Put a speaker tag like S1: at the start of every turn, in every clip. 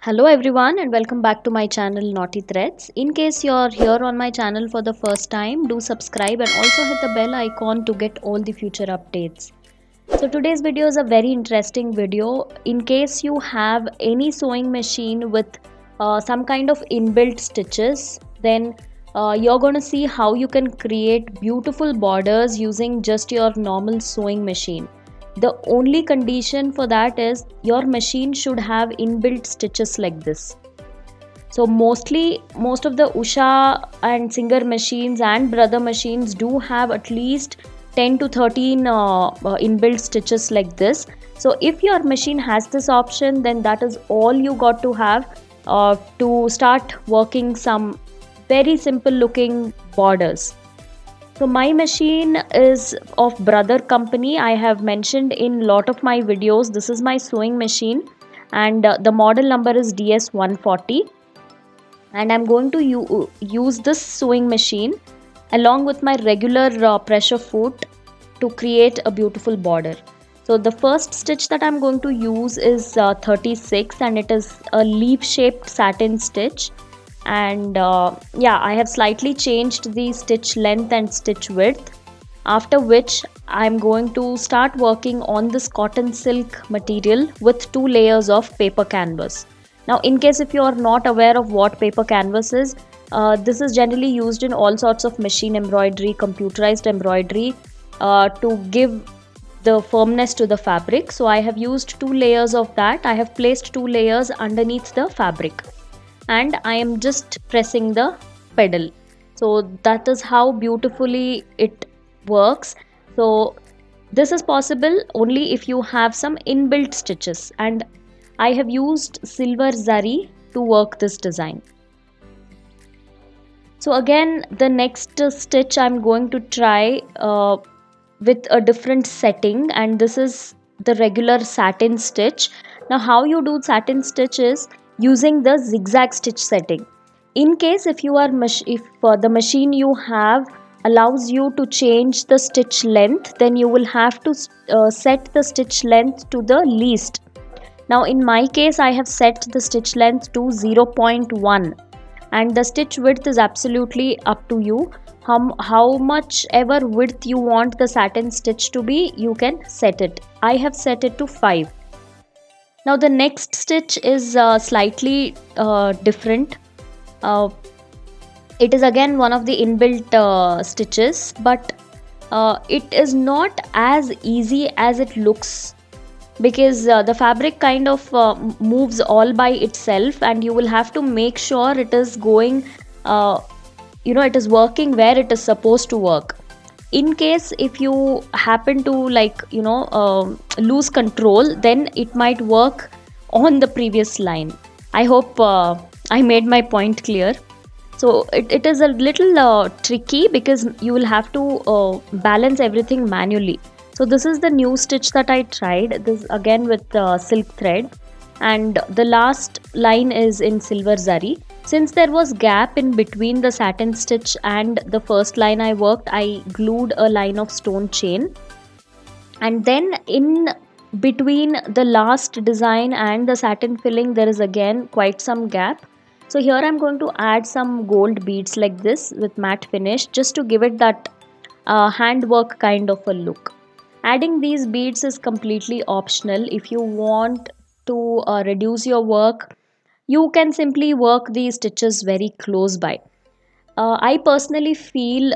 S1: Hello everyone and welcome back to my channel Naughty Threads. In case you're here on my channel for the first time, do subscribe and also hit the bell icon to get all the future updates. So today's video is a very interesting video. In case you have any sewing machine with some kind of inbuilt stitches, then you're going to see how you can create beautiful borders using just your normal sewing machine. The only condition for that is your machine should have inbuilt stitches like this. So most of the Usha and Singer machines and Brother machines do have at least 10 to 13 inbuilt stitches like this. So if your machine has this option, then that is all you got to have to start working some very simple looking borders. So my machine is of Brother company. I have mentioned in lot of my videos. This is my sewing machine and the model number is DS140, and I'm going to use this sewing machine along with my regular pressure foot to create a beautiful border. So the first stitch that I'm going to use is 36, and it is a leaf shaped satin stitch. And yeah, I have slightly changed the stitch length and stitch width, after which I'm going to start working on this cotton silk material with 2 layers of paper canvas. Now in case if you are not aware of what paper canvas is, this is generally used in all sorts of machine embroidery, computerized embroidery, to give the firmness to the fabric. So I have used 2 layers of that. I have placed 2 layers underneath the fabric, and I am just pressing the pedal. So that is how beautifully it works. So this is possible only if you have some inbuilt stitches, and I have used silver zari to work this design. So again, the next stitch I'm going to try with a different setting, and this is the regular satin stitch. Now how you do satin stitch is using the zigzag stitch setting. In case if you are if the machine you have allows you to change the stitch length, then you will have to set the stitch length to the least. Now in my case, I have set the stitch length to 0.1, and the stitch width is absolutely up to you. How much ever width you want the satin stitch to be, you can set it. I have set it to 5. Now the next stitch is slightly different. It is again one of the inbuilt stitches, but it is not as easy as it looks, because the fabric kind of moves all by itself, and you will have to make sure it is going, it is working where it is supposed to work. In case if you happen to lose control, then it might work on the previous line. I hope I made my point clear. So it is a little tricky, because you will have to balance everything manually. So this is the new stitch that I tried. This again with silk thread, and the last line is in silver zari. Since there was gap in between the satin stitch and the first line I worked, I glued a line of stone chain, and then in between the last design and the satin filling there is again quite some gap. So here I'm going to add some gold beads like this with matte finish, just to give it that handwork kind of a look. Adding these beads is completely optional. If you want to reduce your work, you can simply work these stitches very close by. I personally feel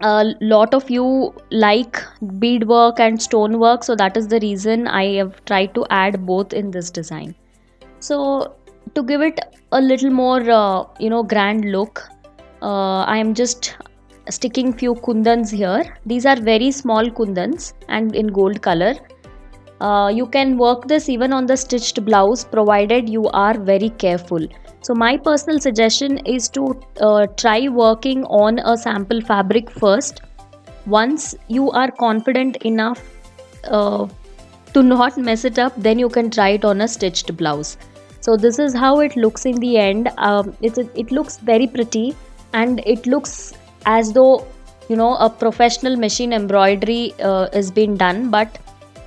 S1: a lot of you like beadwork and stonework, so that is the reason I have tried to add both in this design. So to give it a little more grand look, I am just sticking few kundans here. These are very small kundans and in gold color. You can work this even on the stitched blouse, provided you are very careful. So my personal suggestion is to try working on a sample fabric first. Once you are confident enough to not mess it up, then you can try it on a stitched blouse. So this is how it looks in the end. It looks very pretty, and it looks as though a professional machine embroidery is being done, but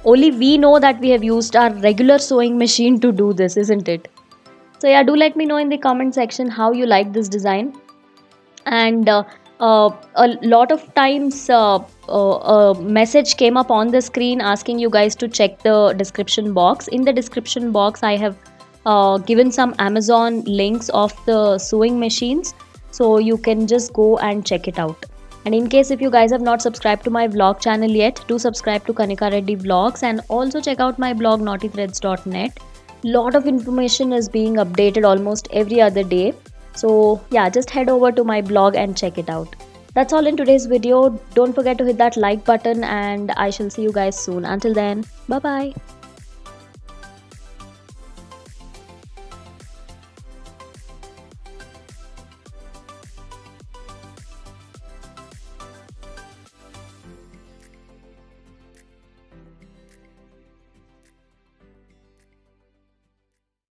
S1: only we know that we have used our regular sewing machine to do this, isn't it? So yeah, do let me know in the comment section how you like this design. And a lot of times a message came up on the screen asking you guys to check the description box. In the description box I have given some Amazon links of the sewing machines, so you can just go and check it out. And in case if you guys have not subscribed to my vlog channel yet, do subscribe to Kanika Reddy Vlogs, and also check out my blog naughtythreads.net. Lot of information is being updated almost every other day. So yeah, just head over to my blog and check it out. That's all in today's video. Don't forget to hit that like button, and I shall see you guys soon. Until then, bye bye.